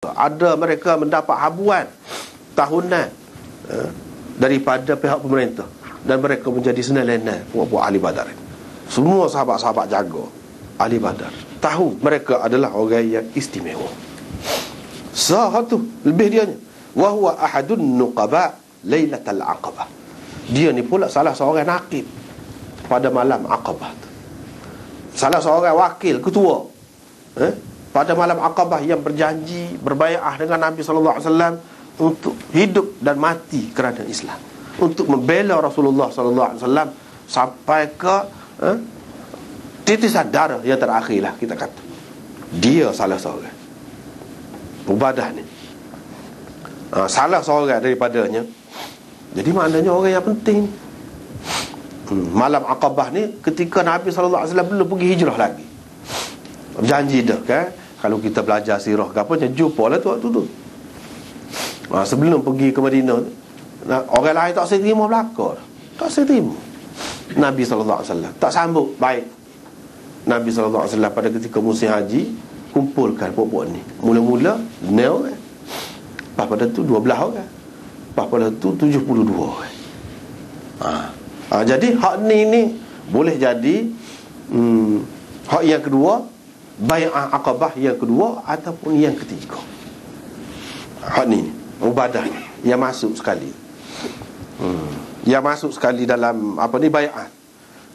Ada mereka mendapat habuan tahunan daripada pihak pemerintah, dan mereka menjadi senang-lenang buat ahli Badar. Semua sahabat-sahabat jaga ahli Badar, tahu mereka adalah orang yang istimewa. Satu lebih dianya, wa huwa ahadun nuqaba lailatul aqabah. Dia ni pula salah seorang naqib pada malam Aqabah. Salah seorang wakil ketua pada malam Aqabah yang berjanji berbaiat dengan Nabi sallallahu alaihi wasallam untuk hidup dan mati kerana Islam, untuk membela Rasulullah sallallahu alaihi wasallam sampai ke titisan darah yang terakhirlah, kita kata. Dia salah seorang Ubadah ni, salah seorang daripadanya. Jadi maknanya orang yang penting. Malam Aqabah ni ketika Nabi sallallahu alaihi wasallam belum pergi hijrah lagi. Berjanji dah kan, kalau kita belajar sirah ke apa, jumpalah tu waktu tu. Sebelum pergi ke Madinah, orang lain tak saya terima belaka. Tak saya terima. Nabi sallallahu alaihi wasallam tak sambut baik. Nabi sallallahu alaihi wasallam pada ketika musim haji kumpulkan puak-puak ni. Mula-mula 9 orang. Lepas pada tu 12 orang. Lepas pada tu 72 orang. Jadi hak ni boleh jadi hak yang kedua, bai'ah Aqabah yang kedua ataupun yang ketiga. Hak ni Ubadah yang masuk sekali. Yang masuk sekali dalam bai'ah.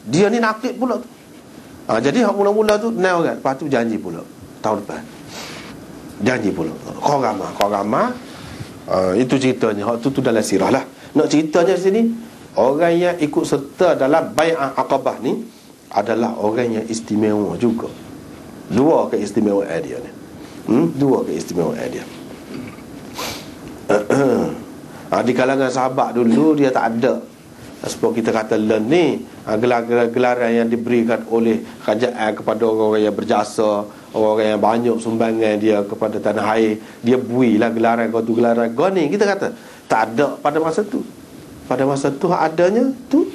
Dia ni nakib pula tu. Jadi hak mula-mula tu 9 orang. Lepas tu janji pula tahun depan. Janji pula. Qamah. Itu ceritanya. Hak tu dalam sirah lah. Nak ceritanya sini, orang yang ikut serta dalam bai'ah Aqabah ni adalah orang yang istimewa juga. Dua keistimewaan dia ni. Dua keistimewaan dia. Di kalangan sahabat dulu dia tak ada, sebab kita kata ni gelar-gelaran yang diberikan oleh kerajaan kepada orang-orang yang berjasa, orang-orang yang banyak sumbangan dia kepada tanah air. Dia builah gelaran kau tu, gelaran kau ni, kita kata tak ada pada masa tu. Pada masa tu adanya tu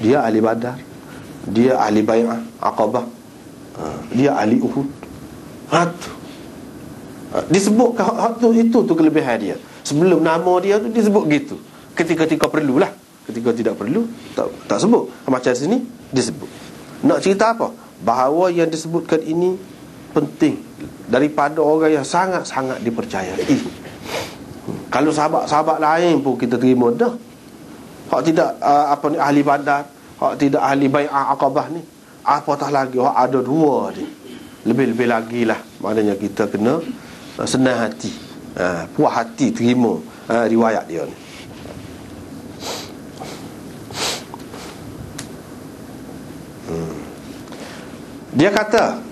dia ahli Badar, dia ahli bai'ah Aqabah, dia ahli Uhud. Disebut itu kelebihan dia. Sebelum nama dia tu disebut gitu. Ketika perlulah. Ketika tidak perlu tak sebut. Macam sini disebut. Nak cerita apa? Bahawa yang disebutkan ini penting daripada orang yang sangat-sangat dipercayai. Kalau sahabat-sahabat lain pun kita terima dah. Hak tidak ahli Badar, hak tidak ahli bai'ah Aqabah ni, apatah lagi hak ada dua ni. Lebih-lebih lagi lah. Maknanya kita kena senang hati, puas hati terima riwayat dia ni. Dia kata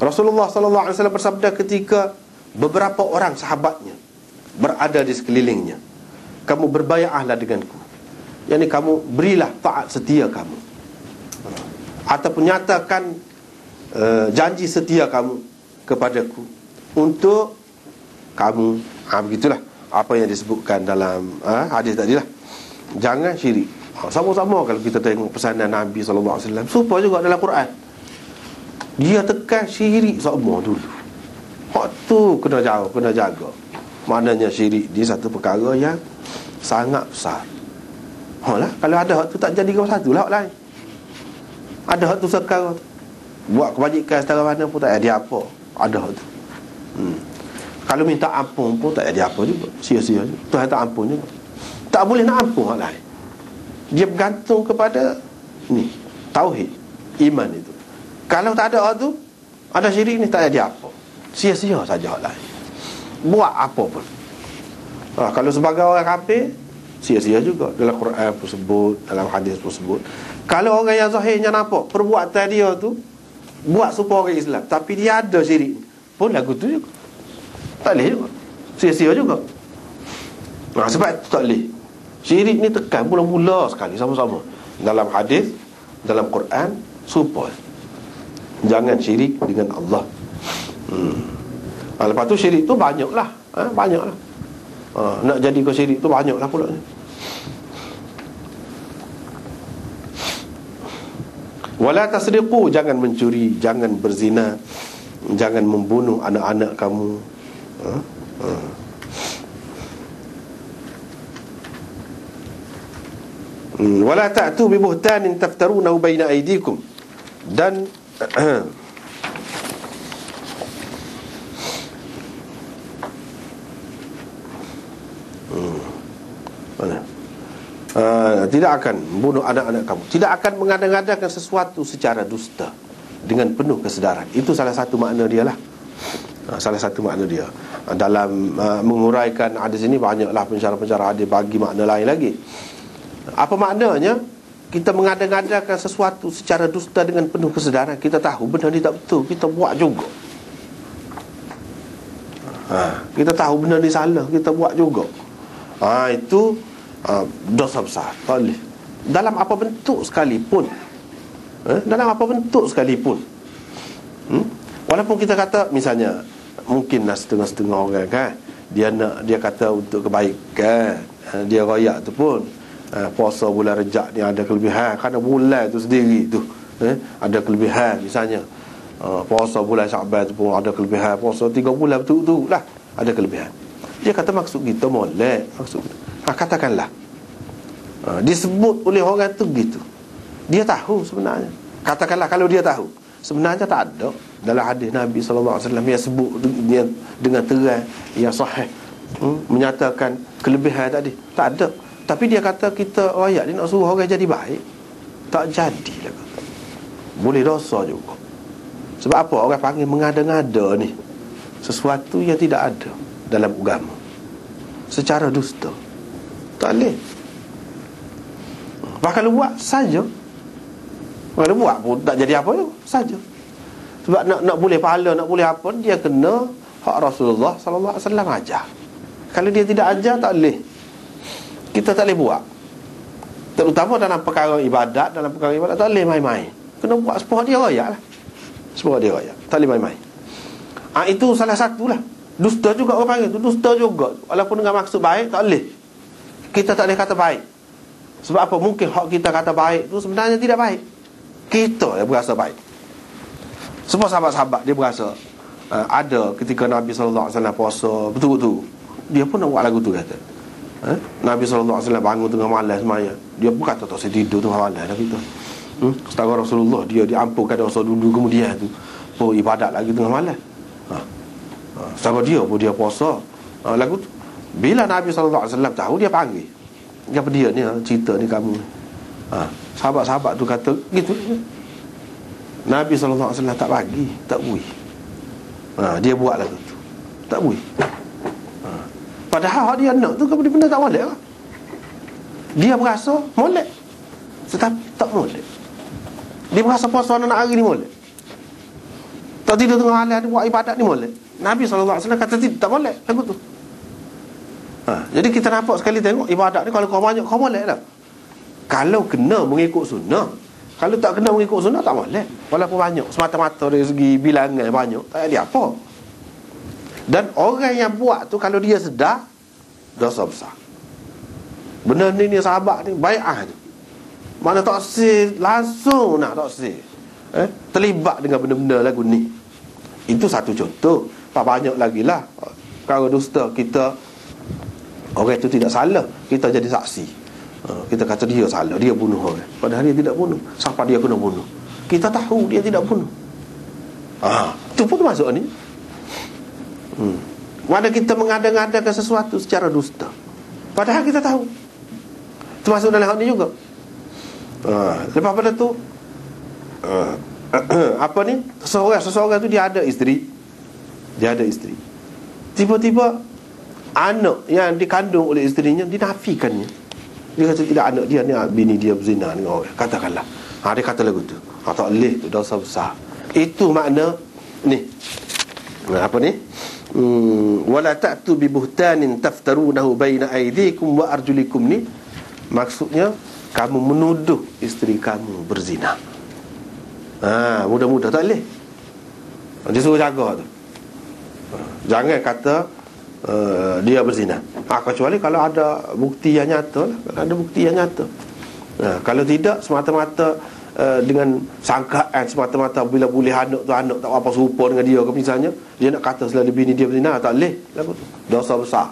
Rasulullah sallallahu alaihi wasallam bersabda ketika beberapa orang sahabatnya berada di sekelilingnya, kamu berbaiatlah denganku. Yang ni kamu berilah taat setia kamu, ataupun nyatakan janji setia kamu kepadaku untuk kamu, begitulah apa yang disebutkan dalam hadis tadi lah. Jangan syirik. Sama-sama kalau kita tengok pesanan Nabi sallallahu alaihi wasallam, supaya juga dalam Quran dia tekan syirik semua dulu. Hak tu kena jauh, kena jaga. Maknanya syirik dia satu perkara yang sangat besar. Lah, kalau ada hak tu tak jadi kau satu lah hak lain. Ada hak tu sekarang buat kebajikan setara mana pun tak ada apa. Ada hak tu. Kalau minta ampun pun tak ada apa juga. Sia-sia je. Tuhan tak ampun juga. Tak boleh nak ampun hak lain. Dia bergantung kepada ni, tauhid, iman itu. Kalau tak ada hak tu, ada syirik ni, tak ada apa. Sia-sia saja hak lain. Buat apa pun. Kalau sebagai orang kafir, sia-sia juga. Dalam Quran pun sebut, dalam hadis pun sebut. Kalau orang yang zahirnya nampak perbuatan dia tu buat supaya orang Islam, tapi dia ada syirik, pun lagu tu juga tak boleh juga. Sia-sia juga. Sebab itu tak boleh. Syirik ni tekan mula-mula sekali sama-sama. Dalam hadis, dalam Quran, supaya jangan syirik dengan Allah. Lepas tu syirik tu banyaklah. Banyaklah. Nak jadi kau syirik tu banyaklah pula. Wala tasriqu, jangan mencuri, jangan berzina, jangan membunuh anak-anak kamu. Wala ta'tu bi buhtanin taftarunahu baina aydikum. Dan tidak akan membunuh anak-anak kamu, tidak akan mengada-ngadakan sesuatu secara dusta dengan penuh kesedaran. Itu salah satu makna dia lah. Salah satu makna dia. Dalam menguraikan hadis ini, banyaklah pensyarah-pensyarah hadis bagi makna lain lagi. Apa maknanya? Kita mengada-ngadakan sesuatu secara dusta dengan penuh kesedaran. Kita tahu benda ni tak betul, kita buat juga. Kita tahu benda ni salah, kita buat juga. Itu dosa besar. Tak boleh. Dalam apa bentuk sekalipun. Dalam apa bentuk sekalipun. Walaupun kita kata, misalnya, mungkin setengah-setengah orang kan, dia kata untuk kebaikan, dia royak tu pun, puasa bulan Rejab ni ada kelebihan, kerana bulan tu sendiri tu ada kelebihan. Misalnya puasa bulan Syaban tu pun ada kelebihan, puasa 3 bulan betul-betul lah ada kelebihan. Dia kata maksud kita molek, maksud kita. Katakanlah disebut oleh orang tu begitu, dia tahu sebenarnya. Katakanlah kalau dia tahu, sebenarnya tak ada dalam hadis Nabi SAW yang sebut dia dengan terang, yang sahih, menyatakan kelebihan tadi. Tak ada. Tapi dia kata kita ayat ni nak suruh orang jadi baik, tak jadilah. Boleh dosa juga. Sebab apa? Orang panggil mengada-ngada ni sesuatu yang tidak ada dalam agama secara dusta. Tak boleh. Bahkan buat saja. Kalau buat pun tak jadi apa saja. Sebab nak boleh pahala, nak boleh apa, dia kena hak Rasulullah sallallahu alaihi wasallam ajar. Kalau dia tidak ajar, tak boleh. Kita tak boleh buat. Terutama dalam perkara ibadat, tak boleh main-main. Kena buat sepuluh dia raya lah. Sepuluh dia raya. Tak boleh main-main. Itu salah satulah. Dusta juga orang panggil tu, dusta juga. Walaupun dengan maksud baik, tak boleh. Kita tak boleh kata baik. Sebab apa? Mungkin hak kita kata baik tu sebenarnya tidak baik. Kita yang berasa baik. Sebab sahabat-sahabat dia berasa ada ketika Nabi SAW puasa betul-betul, dia pun nak buat lagu tu kata. Nabi SAW bangun tengah malam semayang, dia pun kata tak saya tidur tengah malam dah kita. Setara Rasulullah, dia diampunkan dosa dulu, kemudian tu pun ibadat lagi tengah malam. Setara dia pun dia puasa lagu tu. Bila Nabi SAW tahu, dia panggil. Dia apa dia ni cerita ni kamu. Sahabat-sahabat tu kata gitu. Nabi SAW tak bagi, tak bui. Dia buat lagu tu, tak bui. Padahal dia nak tu benda tak molek lah. Dia berasa molek, tetapi tak molek. Dia berasa puasa nak hari ni molek, tak tidur tengah malam dia buat ibadat ni molek. Nabi SAW kata tak molek lagu tu. Jadi kita nampak sekali tengok ibadat ni, kalau kau banyak kau molek lah. Kalau kena mengikut sunnah. Kalau tak kena mengikut sunnah, tak molek. Walaupun banyak, semata-mata dari segi bilangan banyak, tak ada apa. Dan orang yang buat tu, kalau dia sedar, dosa besar. Benda ni sahabat ni bai'ah tu, mana tak sih langsung nak tak sih terlibat dengan benda-benda lagu ni. Itu satu contoh. Tak banyak lagi lah. Kalau dusta kita, orang itu tidak salah, kita jadi saksi. Kita kata dia salah, dia bunuh orang, padahal dia tidak bunuh. Siapa dia kena bunuh? Kita tahu dia tidak bunuh. Itu pun termasuk ni. Mana kita mengada-ngadakan sesuatu secara dusta, padahal kita tahu. Termasuk dalam hal ni juga. Lepas pada tu apa ni, seseorang tu dia ada isteri. Tiba-tiba anak yang dikandung oleh isterinya dinafikannya. Dia kata tidak, anak dia ni bini dia berzina dengan orang, katakanlah. Dia kata lagu tu, tak boleh, tu dosa besar. Itu makna ni. Apa ni? Wala ta'tu bi buhtanin taftarunahu baina aydikum wa arjulikum ni, maksudnya kamu menuduh isteri kamu berzina. Mudah-mudah tak boleh. Dia suruh jaga tu. Jangan kata dia berzina. Kecuali kalau ada bukti yang nyata lah. Kalau ada bukti yang nyata. Kalau tidak, semata-mata dengan sangkaan semata-mata bila boleh anak tu anak tak apa serupa dengan dia ke misalnya, dia nak kata selalu bini dia berzina, tak boleh lagu tu dosa besar.